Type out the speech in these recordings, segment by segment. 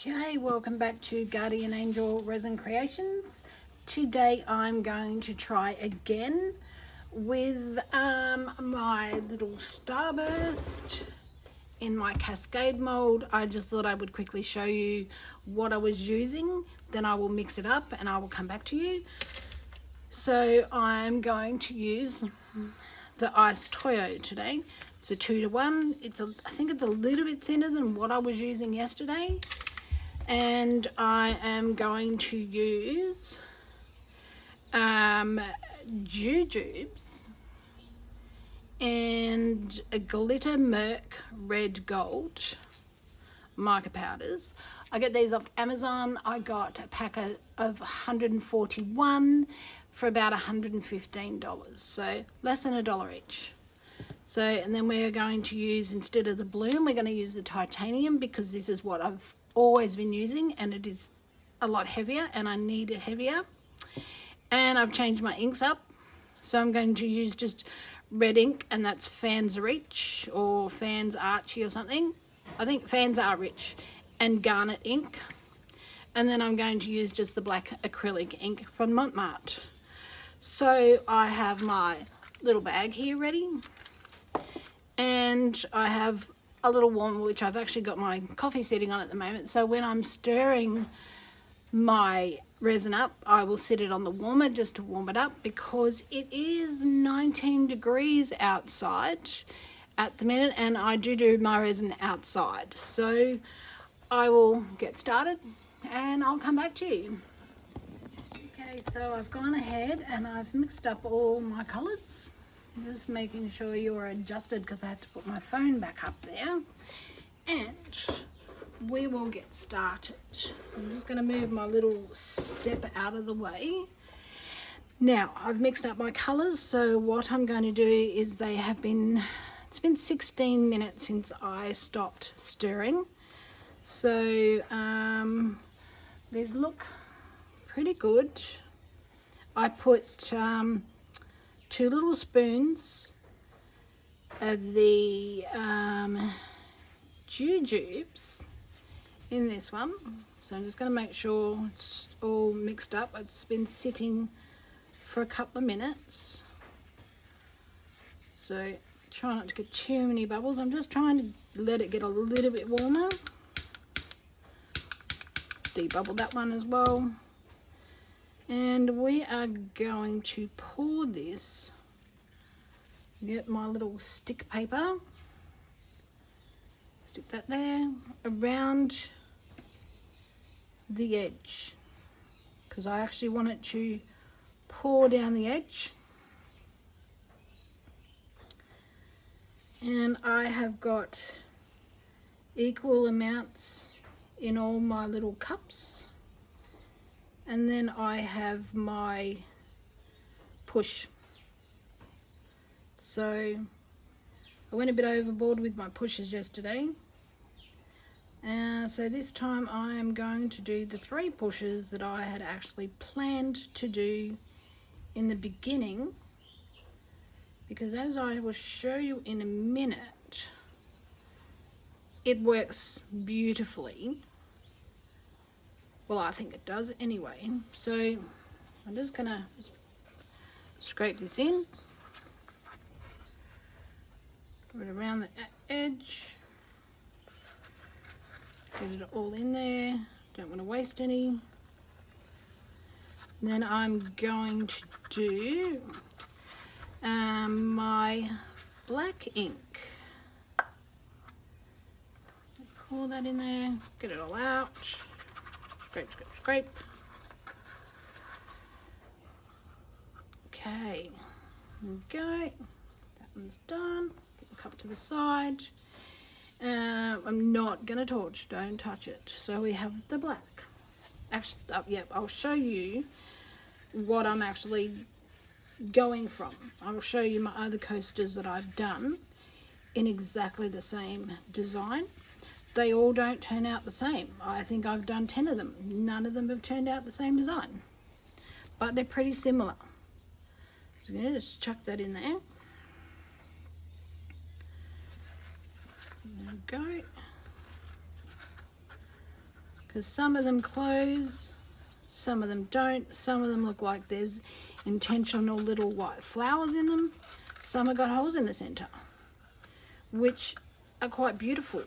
Okay, welcome back to Guardian Angel Resin Creations. Today I'm going to try again with my little Starburst in my Cascade mold. I just thought I would quickly show you what I was using, then I will mix it up and I will come back to you. So I'm going to use the Istoyo today. It's a 2-to-1. I think it's a little bit thinner than what I was using yesterday. And I am going to use jujubes and a glitter Merc red gold mica powders. I get these off Amazon. I got a pack of 141 for about $115, so less than $1 each. So, and then we're going to use, instead of the bloom, we're going to use the titanium, because this is what I've always been using and it is a lot heavier and I need it heavier. And I've changed my inks up, so I'm going to use just red ink, and that's Fans Rich or Fans Archie or something. I think Fans Are Rich, and garnet ink. And then I'm going to use just the black acrylic ink from Montmartre. So I have my little bag here ready, and I have a little warmer, which I've actually got my coffee sitting on at the moment. So when I'm stirring my resin up, I will sit it on the warmer just to warm it up, because it is 19 degrees outside at the minute, and I do my resin outside. So I will get started and I'll come back to you. Okay, so I've gone ahead and I've mixed up all my colours. Just making sure you're adjusted, because I have to put my phone back up there, and we will get started. So I'm just going to move my little step out of the way. Now I've mixed up my colours, so what I'm going to do is it's been 16 minutes since I stopped stirring, so these look pretty good. I put 2 little spoons of the jujubes in this one. So I'm just going to make sure it's all mixed up. It's been sitting for a couple of minutes. So try not to get too many bubbles. I'm just trying to let it get a little bit warmer. Debubble that one as well. And we are going to pour this, get my little stick paper, stick that there, around the edge, because I actually want it to pour down the edge. And I have got equal amounts in all my little cups. And then I have my push. So I went a bit overboard with my pushes yesterday. So this time I am going to do the 3 pushes that I had actually planned to do in the beginning, because as I will show you in a minute, it works beautifully. Well, I think it does anyway. So I'm just gonna scrape this in, put it around the edge, get it all in there. Don't want to waste any. And then I'm going to do my black ink. Pour that in there, get it all out. Scrape, scrape, scrape. Okay, there we go. That one's done. Get the cup to the side. I'm not going to torch, don't touch it. So we have the black. Actually, yep, I'll show you what I'm actually going from. I will show you my other coasters that I've done in exactly the same design. They all don't turn out the same. I think I've done 10 of them. None of them have turned out the same design, but they're pretty similar. So I'm going to just chuck that in there. There we go. because some of them close, some of them don't. Some of them look like there's intentional little white flowers in them. Some have got holes in the center, which are quite beautiful.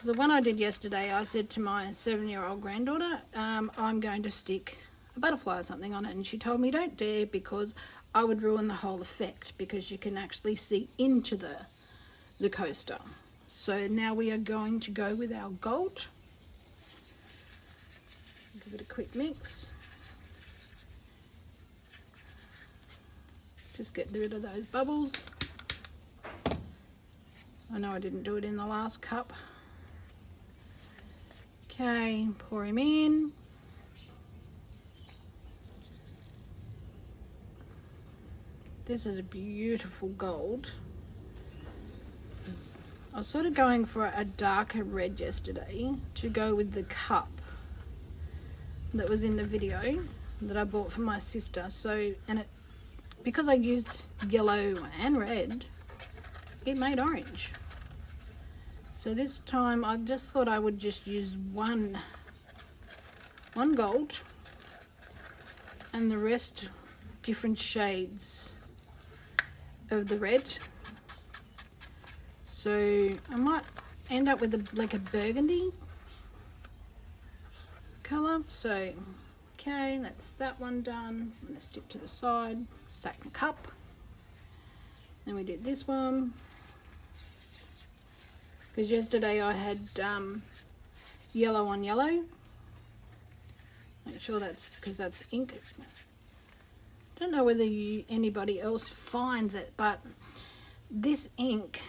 The one I did yesterday, I said to my 7-year-old granddaughter, I'm going to stick a butterfly or something on it, and she told me don't dare, because I would ruin the whole effect, because you can actually see into the coaster. So now we are going to go with our gold. Give it a quick mix. Just get rid of those bubbles. I know I didn't do it in the last cup. Okay, pour him in. This is a beautiful gold. I was sort of going for a darker red yesterday to go with the cup that was in the video that I bought for my sister. So, and because I used yellow and red, it made orange. So this time I just thought I would just use one gold and the rest different shades of the red. So I might end up with like a burgundy colour. So okay, that's that one done. I'm going to stick to the side, stack the cup. Then we did this one. Because yesterday I had yellow on yellow. Make sure that's because that's ink. Don't know whether anybody else finds it, but this ink,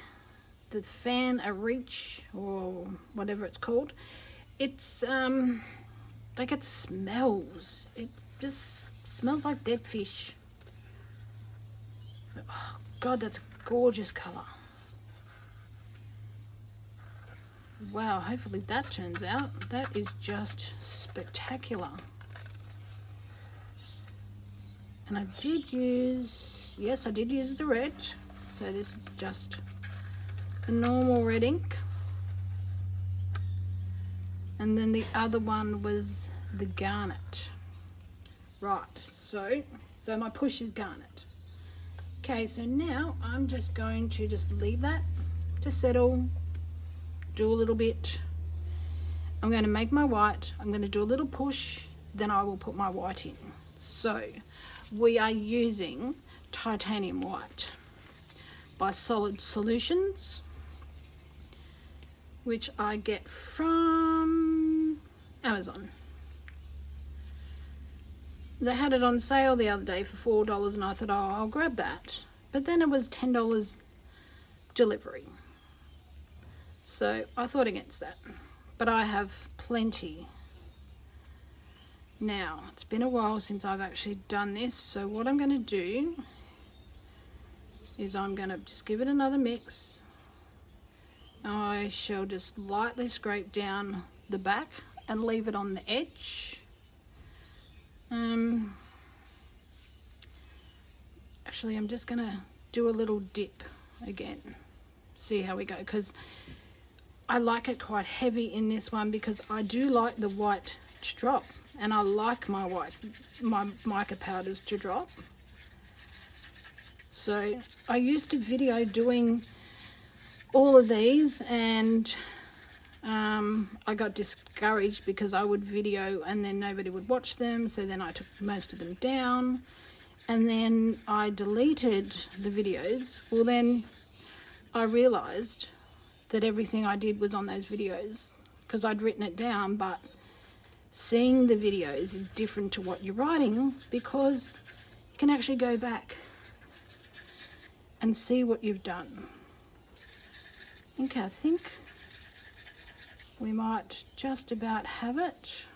the fan a reach or whatever it's called, it's like it smells. It just smells like dead fish. Oh God, that's a gorgeous colour. Wow, hopefully that turns out. That is just spectacular. And I did use, yes, I did use the red. So this is just the normal red ink. And then the other one was the garnet. Right, so my push is garnet. Okay, so now I'm just going to just leave that to settle. Do a little bit. I'm going to make my white. I'm going to do a little push, then I will put my white in. So we are using titanium white by Solid Solutions, which I get from Amazon. They had it on sale the other day for $4 and I thought, oh, I'll grab that. But then it was $10 delivery. So I thought against that, but I have plenty. Now, it's been a while since I've actually done this, so what I'm going to do is I'm going to just give it another mix. I shall just lightly scrape down the back and leave it on the edge. Actually, I'm just going to do a little dip again. See how we go, because I like it quite heavy in this one because I do like the white to drop, and I like my mica powders to drop. So I used to video doing all of these, and I got discouraged because I would video and then nobody would watch them, so then I took most of them down, and then I deleted the videos. Well, then I realized that everything I did was on those videos because I'd written it down, but seeing the videos is different to what you're writing, because you can actually go back and see what you've done. Okay, I think we might just about have it,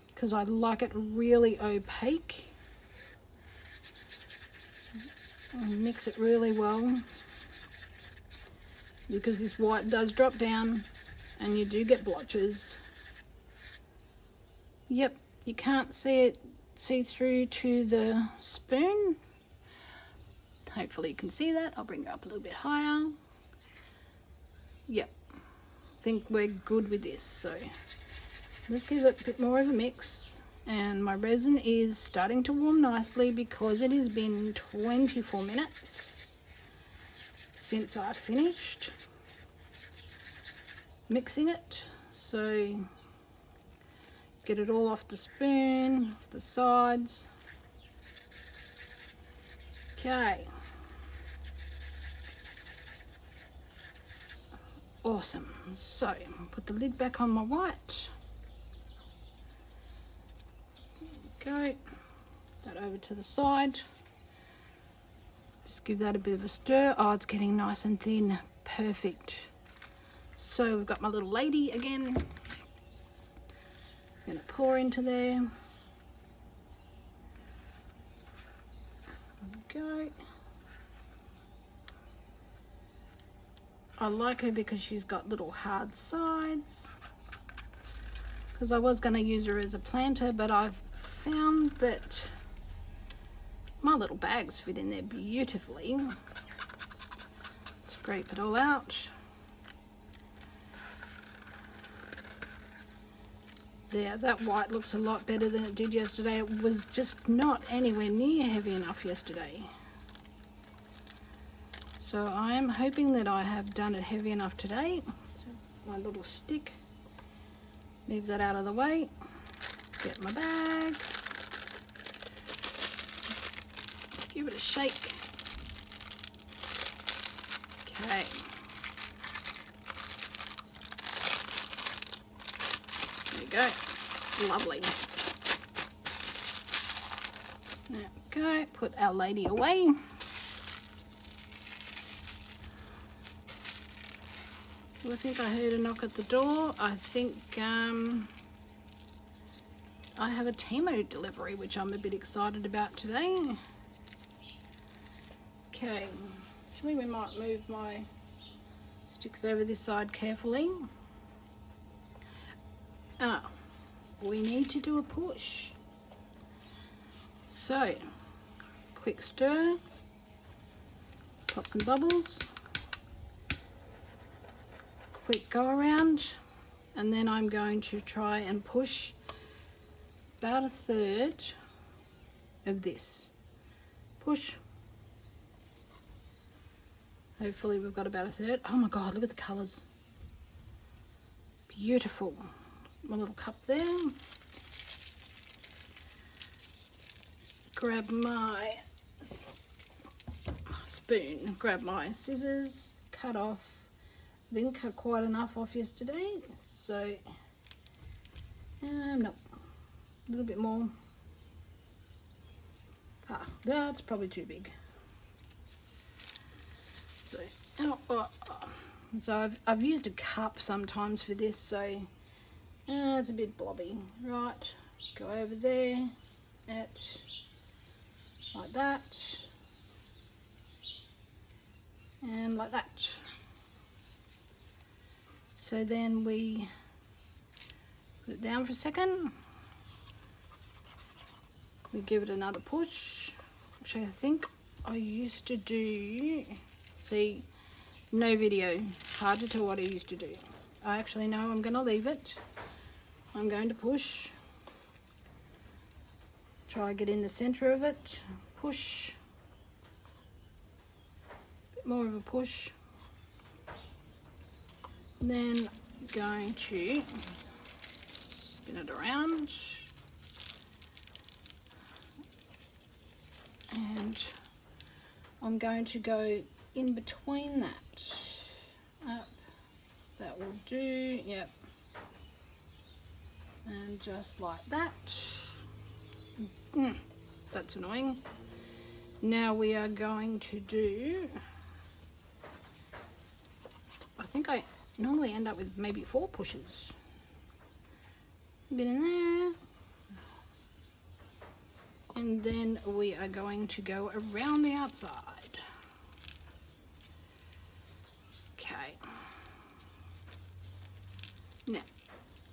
because I like it really opaque. I'll mix it really well, because this white does drop down and you do get blotches. Yep, you can't see through to the spoon. Hopefully you can see that. I'll bring it up a little bit higher. Yep, think we're good with this. So let's give it a bit more of a mix. And my resin is starting to warm nicely because it has been 24 minutes since I finished mixing it. So get it all off the spoon, off the sides. Okay. Awesome. So put the lid back on my white. Go. That over to the side. Just give that a bit of a stir. Oh, it's getting nice and thin. Perfect. So we've got my little lady again. I'm going to pour into there. Go. I like her because she's got little hard sides. Because I was going to use her as a planter, but I've found that my little bags fit in there beautifully. Scrape it all out. There, that white looks a lot better than it did yesterday. It was just not anywhere near heavy enough yesterday. So I am hoping that I have done it heavy enough today. So my little stick, leave that out of the way. Get my bag. Give it a shake. Okay. There we go. Lovely. There we go. Put our lady away. I think I heard a knock at the door. I think I have a Timo delivery, which I'm a bit excited about today. Okay, actually we might move my sticks over this side carefully. We need to do a push. So, quick stir, pop some bubbles, quick go around, and then I'm going to try and push about a third of this. Push. Hopefully we've got about a third. Oh my God, look at the colours. Beautiful. My little cup there. Grab my spoon, grab my scissors, cut off. Didn't cut quite enough off yesterday, so no, a little bit more. That's probably too big. So I've used a cup sometimes for this, so it's a bit blobby. Right, go over there, like that, and like that. So then we put it down for a second. We give it another push, which I think I used to do. See, no video, hard to tell what I used to do. I actually know I'm going to leave it. I'm going to push. Try get in the center of it. Push. Bit more of a push. Then going to spin it around. And I'm going to go in between that. Up. That will do, yep. And just like that. That's annoying. Now we are going to do, I think I normally end up with maybe 4 pushes. A bit in there. And then we are going to go around the outside. Okay. Now,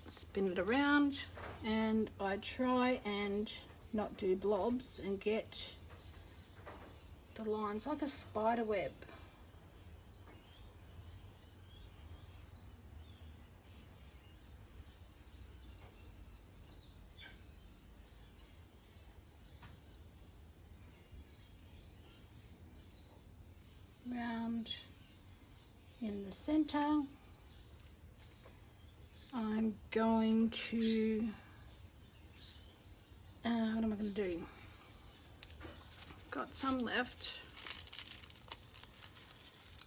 spin it around, and I try and not do blobs and get the lines like a spider web. center. I'm going to, what am I going to do? Got some left.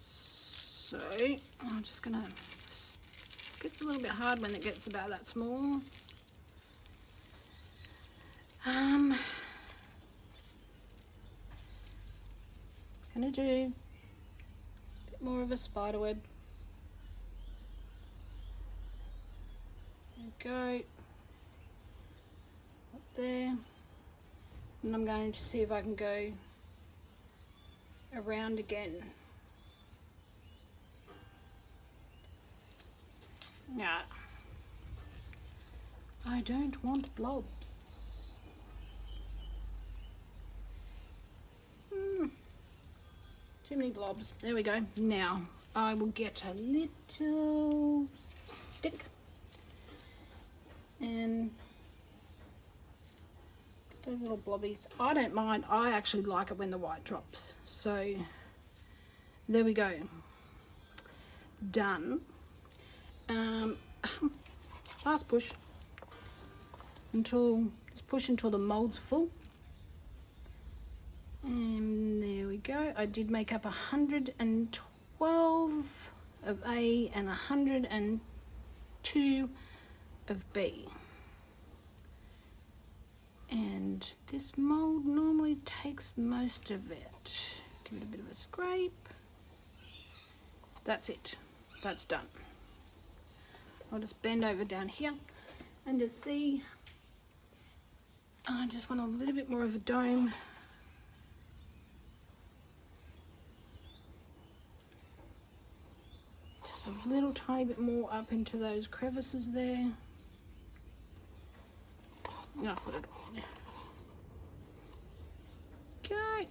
So I'm just going to, it gets a little bit hard when it gets about that small. Going to do a bit more of a spider web. There we go. Up there. And I'm going to see if I can go around again. Yeah. I don't want blobs. Too many blobs. There we go. Now I will get a little stick and those little blobbies. I don't mind. I actually like it when the white drops. So there we go. Done. Last push until, just push until the mold's full. And there we go. I did make up 112 of A and 102 of B. And this mold normally takes most of it. Give it a bit of a scrape. That's it. That's done. I'll just bend over down here and just see. I just want a little bit more of a dome. Just a little tiny bit more up into those crevices there. I'll put it on. Okay.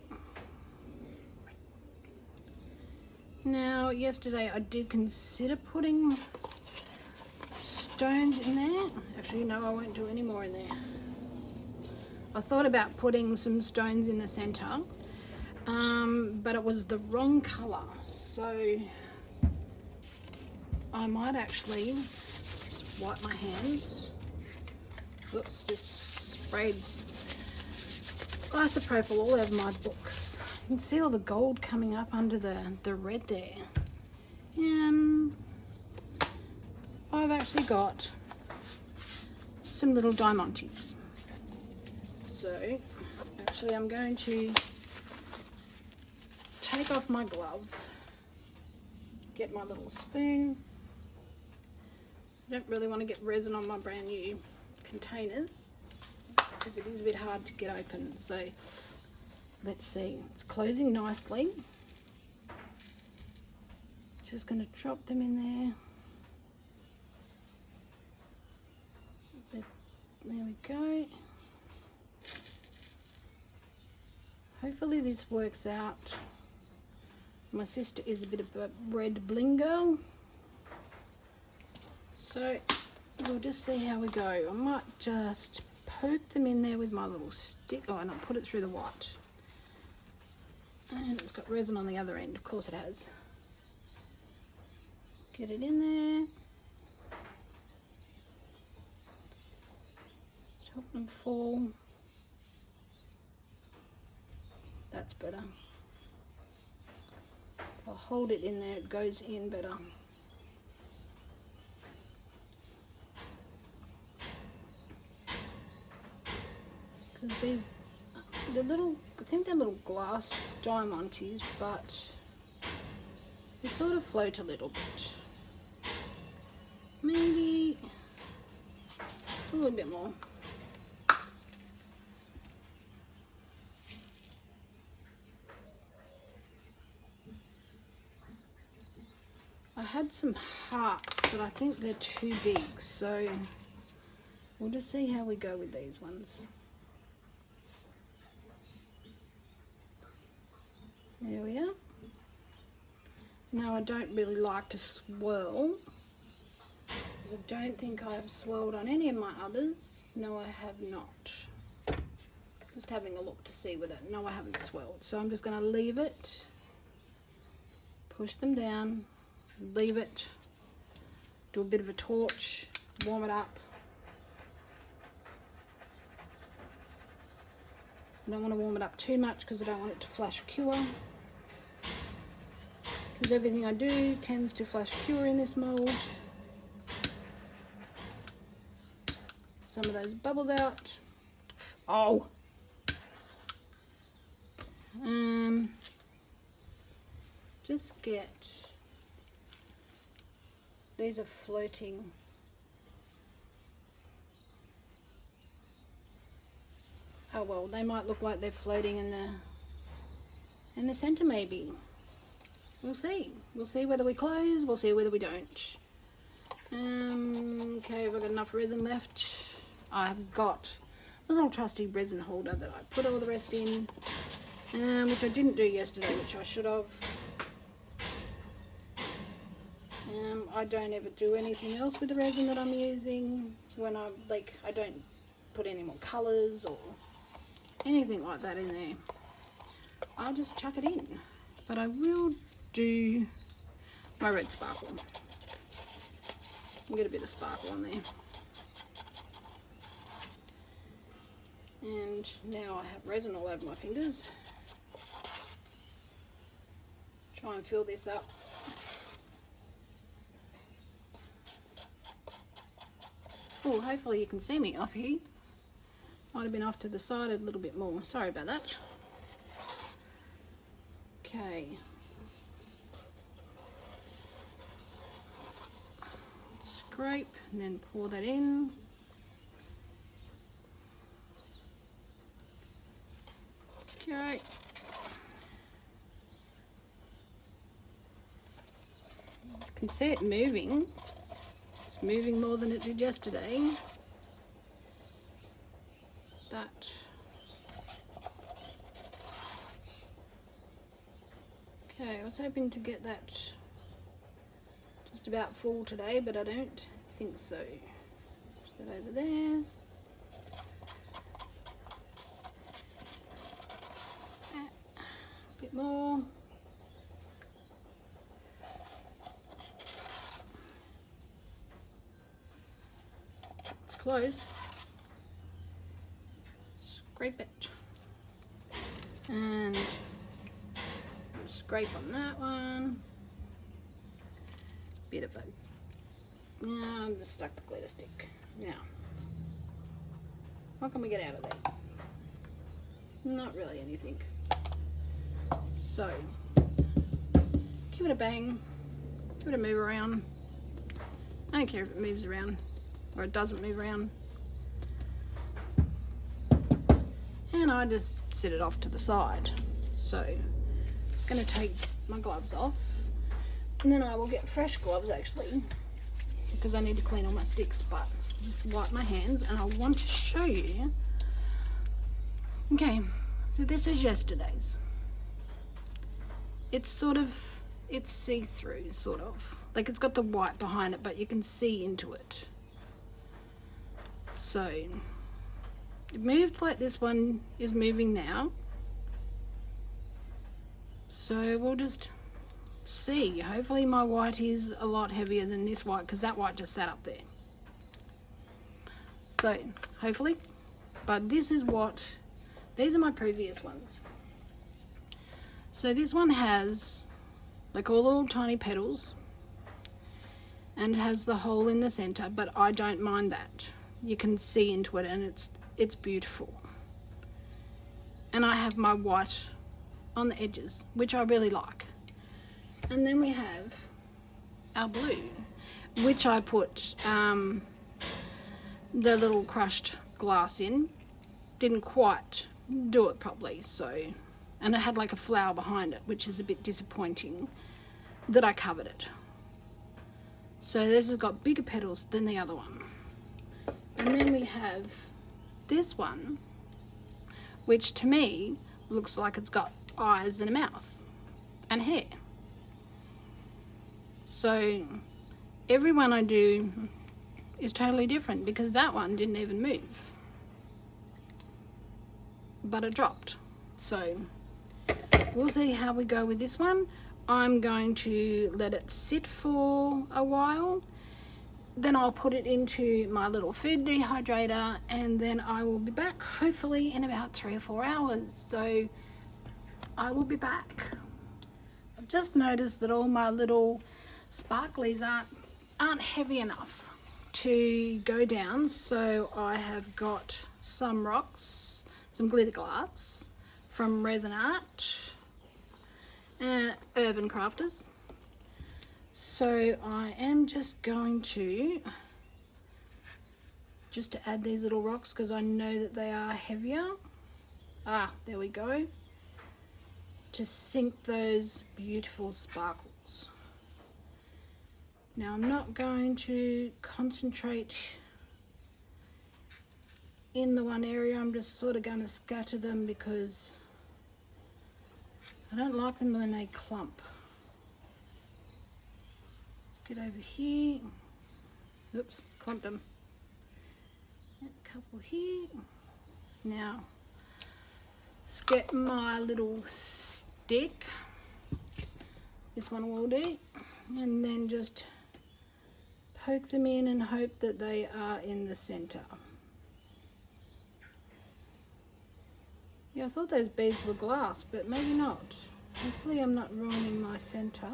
Now, yesterday I did consider putting stones in there. Actually, no, I won't do any more in there. I thought about putting some stones in the center, but it was the wrong color. So I might actually just wipe my hands. Oops, just sprayed isopropyl all over my books. You can see all the gold coming up under the red there. And I've actually got some little diamantes. So actually I'm going to take off my glove, get my little spoon. I don't really want to get resin on my brand new containers because it is a bit hard to get open. So let's see, it's closing nicely. Just going to drop them in there. There we go. Hopefully this works out. My sister is a bit of a red bling girl. So we'll just see how we go. I might just poke them in there with my little stick. Oh, and I'll put it through the white. And it's got resin on the other end. Of course it has. Get it in there. Help them fall. That's better. If I hold it in there, it goes in better. Because they're little, I think they're little glass diamantes, but they sort of float a little bit. Maybe a little bit more. I had some hearts, but I think they're too big, so we'll just see how we go with these ones. There we are. Now I don't really like to swirl. I don't think I have swirled on any of my others. No, I have not. Just having a look to see whether, no, I haven't swirled. So I'm just going to leave it, push them down. leave it, do a bit of a torch, warm it up. I don't want to warm it up too much because I don't want it to flash cure. Because everything I do tends to flash cure in this mould. Some of those bubbles out. Oh! Just get, these are floating. Oh well, they might look like they're floating in the center maybe. We'll see. We'll see whether we close, we'll see whether we don't. Okay, we've got enough resin left. I've got a little trusty resin holder that I put all the rest in, which I didn't do yesterday, which I should have. I don't ever do anything else with the resin that I'm using. When I don't put any more colours or anything like that in there. I'll just chuck it in. But I will do my red sparkle. Get a bit of sparkle on there. And now I have resin all over my fingers. Try and fill this up. Oh, hopefully you can see me off here. Might have been off to the side a little bit more. Sorry about that. Okay. Scrape and then pour that in. Okay. You can see it moving. It's moving more than it did yesterday. But okay, I was hoping to get that just about full today, but I don't think so. Put that over there. A bit more. It's close. Scrape it. And scrape on that one. Bit of a, no, I'm just stuck the glitter stick. Now, what can we get out of these? Not really anything. So, give it a bang, give it a move around. I don't care if it moves around or it doesn't move around. And I just set it off to the side. So, I'm going to take my gloves off. And then I will get fresh gloves actually, because I need to clean all my sticks, but just wipe my hands. And I want to show you. Okay, so this is yesterday's. It's sort of, it's see-through sort of. Like it's got the white behind it, but you can see into it. So, it moved like this one is moving now. So we'll just see. Hopefully my white is a lot heavier than this white, because that white just sat up there. So hopefully, but this is what, these are my previous ones. So this one has like all little tiny petals and it has the hole in the center, but I don't mind that. You can see into it and it's beautiful. And I have my white on the edges, which I really like. And then we have our blue, which I put the little crushed glass in. Didn't quite do it properly, so, and it had like a flower behind it, which is a bit disappointing that I covered it. So this has got bigger petals than the other one. And then we have this one, which to me looks like it's got eyes and a mouth and hair. So every one I do is totally different, because that one didn't even move, but it dropped. So we'll see how we go with this one. I'm going to let it sit for a while. Then I'll put it into my little food dehydrator, and then I will be back hopefully in about 3 or 4 hours. So I will be back. I've just noticed that all my little sparklies aren't heavy enough to go down, so I have got some rocks, some glitter glass from Resin Art and Urban Crafters. So I am just going to add these little rocks because I know that they are heavier. There we go. To sink those beautiful sparkles. Now I'm not going to concentrate in the one area, I'm just sort of going to scatter them because I don't like them when they clump. Let's get over here. Oops, clumped them. A couple here. Now, let's get my little stick. This one will do. And then just poke them in and hope that they are in the center. Yeah, I thought those beads were glass, but maybe not. Hopefully I'm not ruining my center.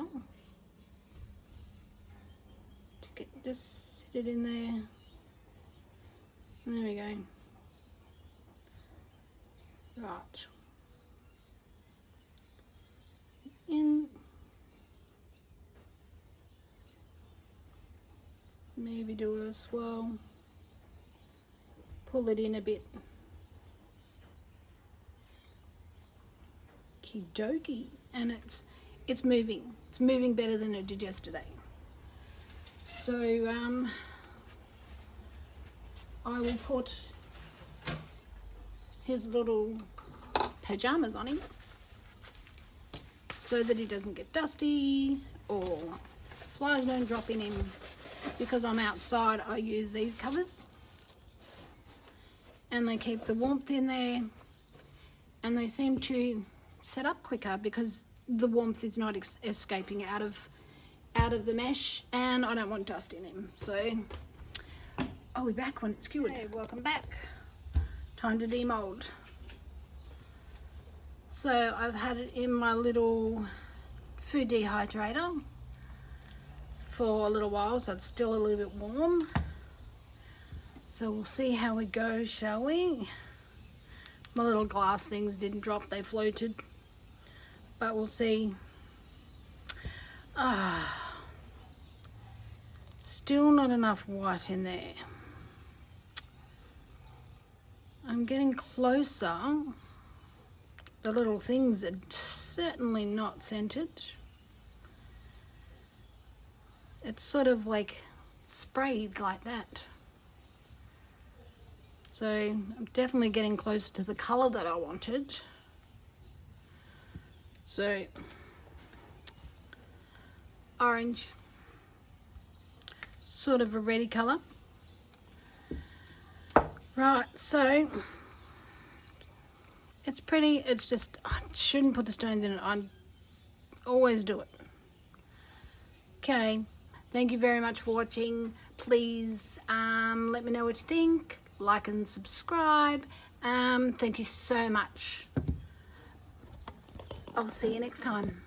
Just sit it in there. And there we go. Right. In. Maybe do a swirl. Pull it in a bit. Okie dokie. And it's moving. It's moving better than it did yesterday. So I will put his little pajamas on him so that he doesn't get dusty or flies don't drop in him. Because I'm outside, I use these covers and they keep the warmth in there, and they seem to set up quicker because the warmth is not escaping out of the mesh, and I don't want dust in him. So I'll be back when it's cured. Hey, welcome back. Time to demold. So I've had it in my little food dehydrator for a little while, so it's still a little bit warm. So we'll see how we go, shall we? My little glass things didn't drop, they floated. But we'll see. Still not enough white in there. I'm getting closer. The little things are certainly not centered. It's sort of like sprayed like that. So I'm definitely getting close to the color that I wanted. So orange, sort of a reddy color. Right, so it's pretty. It's just, I shouldn't put the stones in it. I always do it. Okay, thank you very much for watching. Please let me know what you think. Like and subscribe. Thank you so much. I'll see you next time.